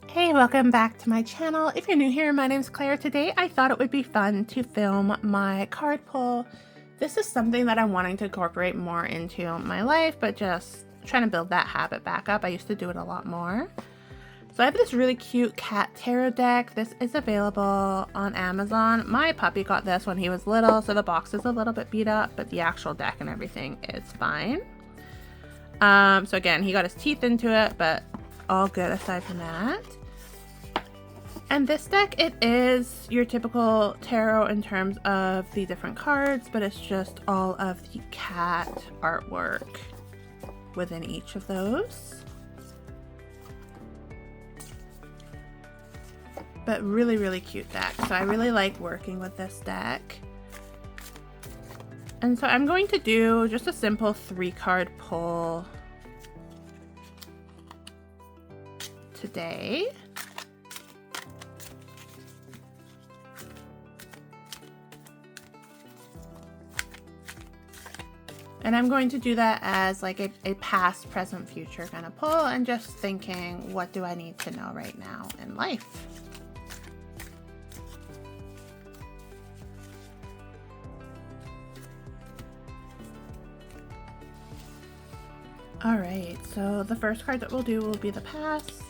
Hey, welcome back to my channel. If you're new here, my name's Claire. Today I thought it would be fun to film my card pull. This is something that I'm wanting to incorporate more into my life, but just trying to build that habit back up. I used to do it a lot more. So I have this really cute cat tarot deck. This is available on Amazon. My puppy got this when he was little, so the box is a little bit beat up, but the actual deck and everything is fine. So again, he got his teeth into it, but all good aside from that. And this deck, it is your typical tarot in terms of the different cards, but it's just all of the cat artwork within each of those. But really, really cute deck. So I really like working with this deck. And so I'm going to do just a simple 3-card pull today. And I'm going to do that as like a past, present, future kind of pull, and just thinking, what do I need to know right now in life? All right, so the first card that we'll do will be the past.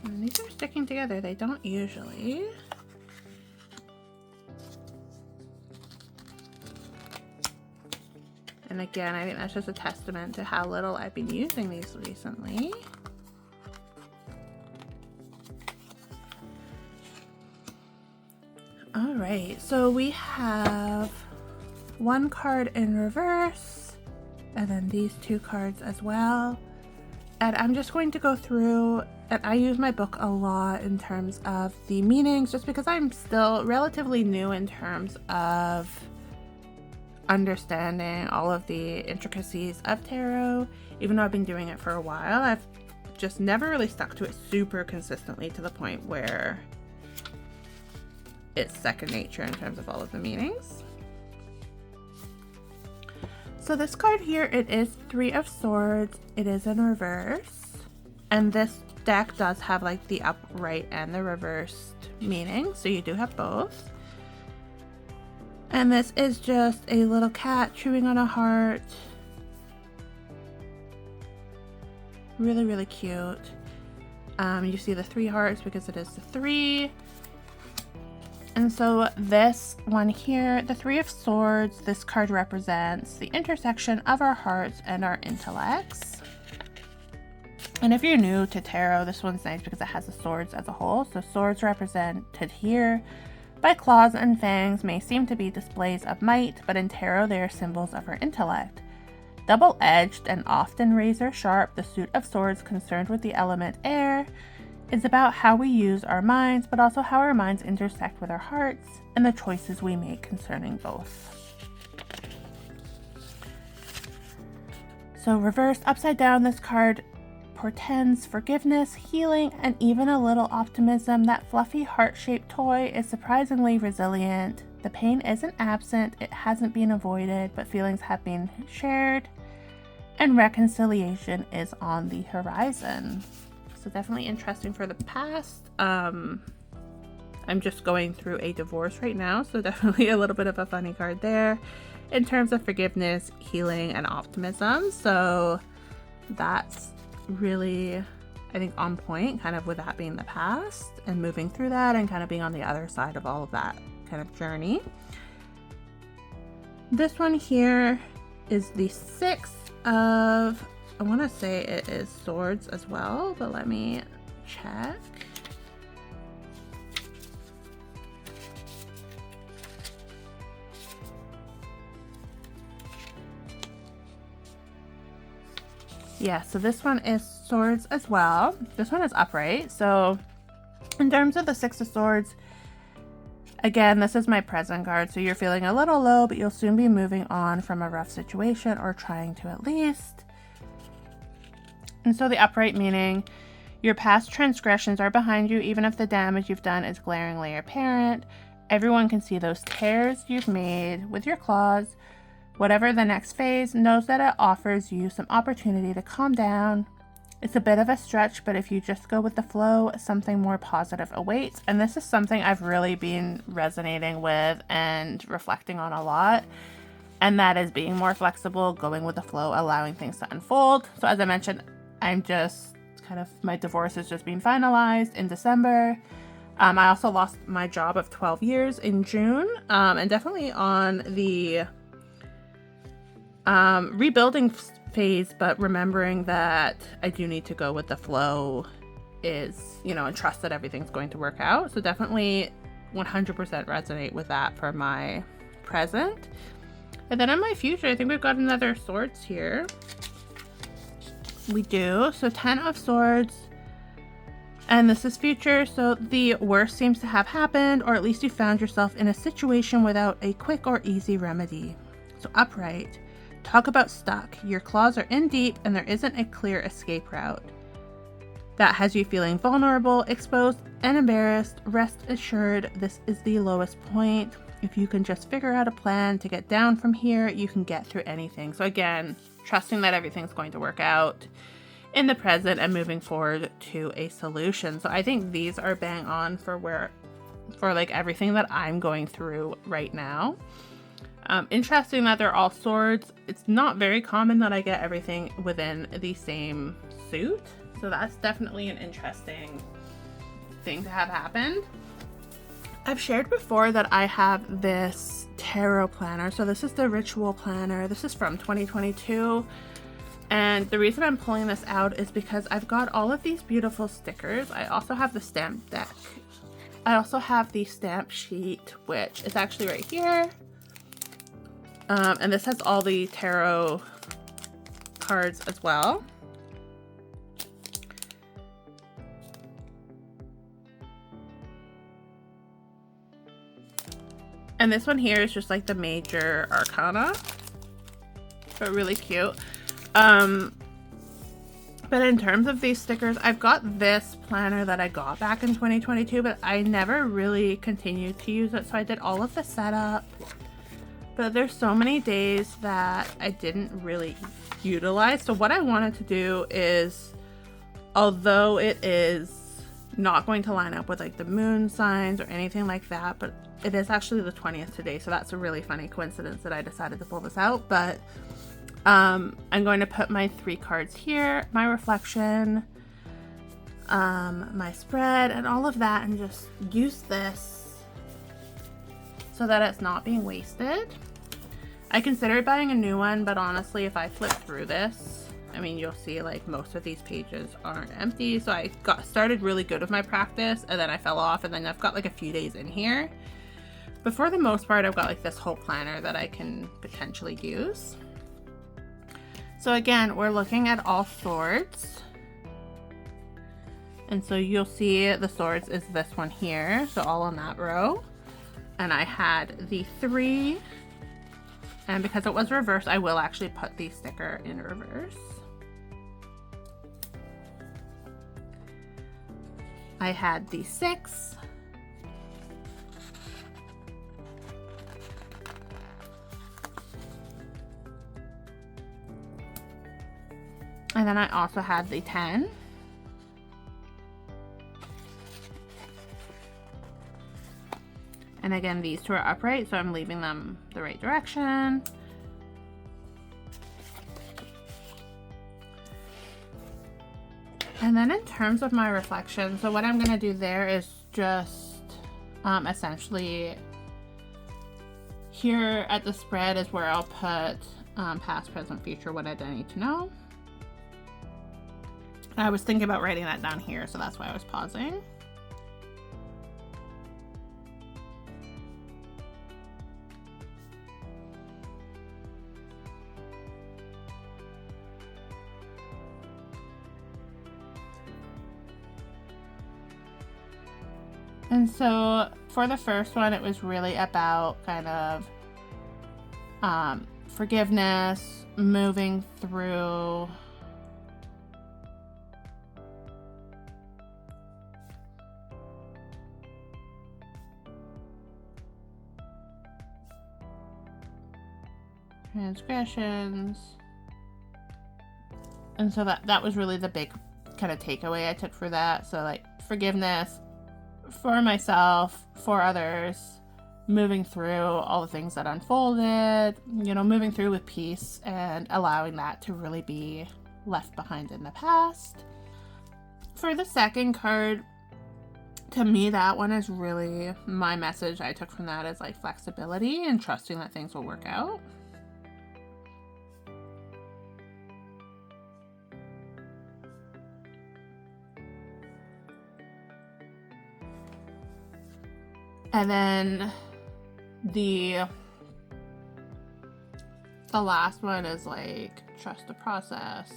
And these are sticking together, they don't usually. And again, I think that's just a testament to how little I've been using these recently. All right, so we have 1 card in reverse, and then these 2 cards as well. And I'm just going to go through, and I use my book a lot in terms of the meanings, just because I'm still relatively new in terms of understanding all of the intricacies of tarot. Even though I've been doing it for a while, I've just never really stuck to it super consistently to the point where it's second nature in terms of all of the meanings. So this card here, it is 3 of Swords. It is in reverse. And this deck does have like the upright and the reversed meaning. So you do have both. And this is just a little cat chewing on a heart. Really, really cute. You see the 3 hearts because it is the 3. And so this one here, the 3 of Swords, this card represents the intersection of our hearts and our intellects. And if you're new to tarot, this one's nice because it has the swords as a whole. So swords represented here by claws and fangs may seem to be displays of might, but in tarot they are symbols of our intellect. Double-edged and often razor-sharp, the suit of swords concerned with the element air is about how we use our minds, but also how our minds intersect with our hearts and the choices we make concerning both. So reversed upside down, this card portends forgiveness, healing, and even a little optimism. That fluffy heart-shaped toy is surprisingly resilient. The pain isn't absent, it hasn't been avoided, but feelings have been shared, and reconciliation is on the horizon. So definitely interesting for the past. I'm just going through a divorce right now, so definitely a little bit of a funny card there in terms of forgiveness, healing, and optimism. So that's really, I think, on point, kind of with that being the past and moving through that and kind of being on the other side of all of that kind of journey. This one here is the 6 of, I want to say it is Swords as well, but let me check. Yeah, so this one is Swords as well. This one is upright. So in terms of the 6 of Swords, again, this is my present card. So you're feeling a little low, but you'll soon be moving on from a rough situation, or trying to at least. And so the upright meaning, your past transgressions are behind you, even if the damage you've done is glaringly apparent. Everyone can see those tears you've made with your claws. Whatever the next phase, knows that it offers you some opportunity to calm down. It's a bit of a stretch, but if you just go with the flow, something more positive awaits. And this is something I've really been resonating with and reflecting on a lot. And that is being more flexible, going with the flow, allowing things to unfold. So as I mentioned, I'm just my divorce is just being finalized in December. I also lost my job of 12 years in June, and definitely on the rebuilding phase, but remembering that I do need to go with the flow and trust that everything's going to work out. So definitely 100% resonate with that for my present. And then in my future, I think we've got another swords here. We do. So 10 of swords. And this is future. So the worst seems to have happened, or at least you found yourself in a situation without a quick or easy remedy. So upright. Talk about stuck. Your claws are in deep and there isn't a clear escape route. That has you feeling vulnerable, exposed, and embarrassed. Rest assured, this is the lowest point. If you can just figure out a plan to get down from here, you can get through anything. So again, trusting that everything's going to work out in the present and moving forward to a solution. So I think these are bang on for everything that I'm going through right now. Interesting that they're all swords. It's not very common that I get everything within the same suit. So that's definitely an interesting thing to have happened. I've shared before that I have this tarot planner. So this is the Ritual Planner. This is from 2022. And the reason I'm pulling this out is because I've got all of these beautiful stickers. I also have the stamp deck. I also have the stamp sheet, which is actually right here. And this has all the tarot cards as well. And this one here is just like the major arcana, but really cute. But in terms of these stickers, I've got this planner that I got back in 2022, but I never really continued to use it. So I did all of the setup, but there's so many days that I didn't really utilize. So what I wanted to do is, although it is not going to line up with like the moon signs or anything like that, but it is actually the 20th today. So that's a really funny coincidence that I decided to pull this out. But I'm going to put my 3 cards here, my reflection, my spread, and all of that, and just use this so that it's not being wasted. I considered buying a new one, but honestly, if I flip through this, I mean, you'll see like most of these pages aren't empty. So I got started really good with my practice, and then I fell off, and then I've got like a few days in here. But for the most part, I've got like this whole planner that I can potentially use. So again, we're looking at all swords. And so you'll see the swords is this one here. So all on that row. And I had the 3. And because it was reversed, I will actually put the sticker in reverse. I had the 6. And then I also had the 10. And again, these 2 are upright, so I'm leaving them the right direction. And then in terms of my reflection, so what I'm going to do there is just essentially here at the spread is where I'll put past, present, future, what I need to know. I was thinking about writing that down here, so that's why I was pausing. And so for the first one, it was really about kind of forgiveness, moving through transgressions. And so that was really the big kind of takeaway I took for that. So like forgiveness for myself, for others, moving through all the things that unfolded, you know, moving through with peace and allowing that to really be left behind in the past. For the second card, to me, that one is really my message I took from that is like flexibility and trusting that things will work out. And then the last one is like trust the process.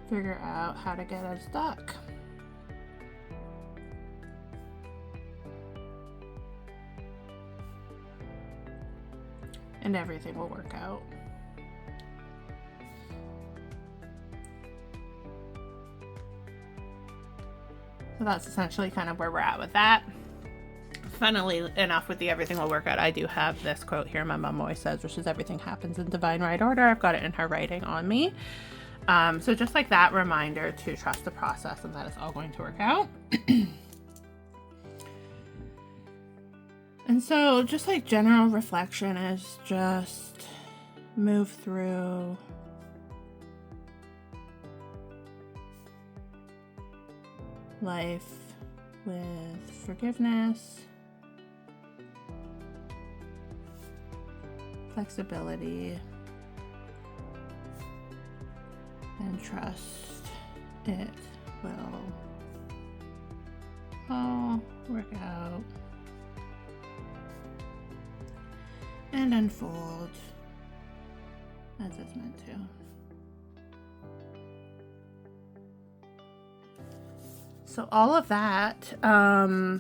Figure out how to get unstuck. And everything will work out. So that's essentially kind of where we're at with that. Funnily enough, with the everything will work out, I do have this quote here my mom always says, which is everything happens in divine right order. I've got it in her writing on me. So just like that reminder to trust the process and that it's all going to work out. And so just like general reflection is just move through life with forgiveness, flexibility, and trust it will all work out and unfold as it's meant to. So all of that, I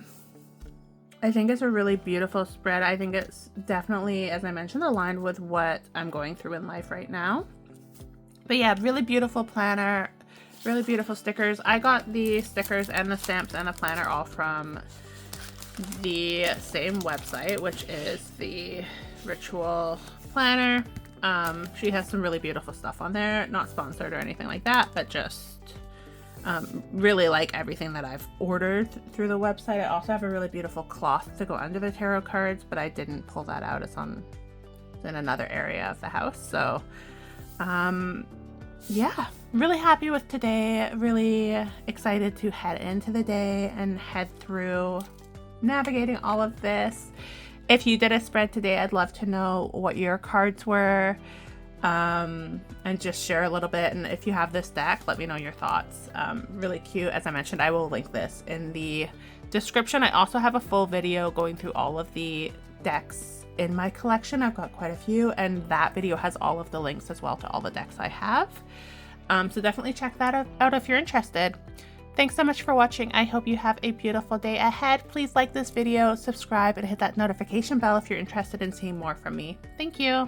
think it's a really beautiful spread. I think it's definitely, as I mentioned, aligned with what I'm going through in life right now. But yeah, really beautiful planner, really beautiful stickers. I got the stickers and the stamps and the planner all from the same website, which is the Ritual Planner. She has some really beautiful stuff on there, not sponsored or anything like that, but just really like everything that I've ordered through the website. I also have a really beautiful cloth to go under the tarot cards, but I didn't pull that out. It's in another area of the house. So yeah, really happy with today. Really excited to head into the day and head through navigating all of this. If you did a spread today, I'd love to know what your cards were, and just share a little bit. And if you have this deck, let me know your thoughts. Really cute. As I mentioned, I will link this in the description. I also have a full video going through all of the decks in my collection. I've got quite a few, and that video has all of the links as well to all the decks I have. So definitely check that out if you're interested. Thanks so much for watching. I hope you have a beautiful day ahead. Please like this video, subscribe, and hit that notification bell if you're interested in seeing more from me. Thank you.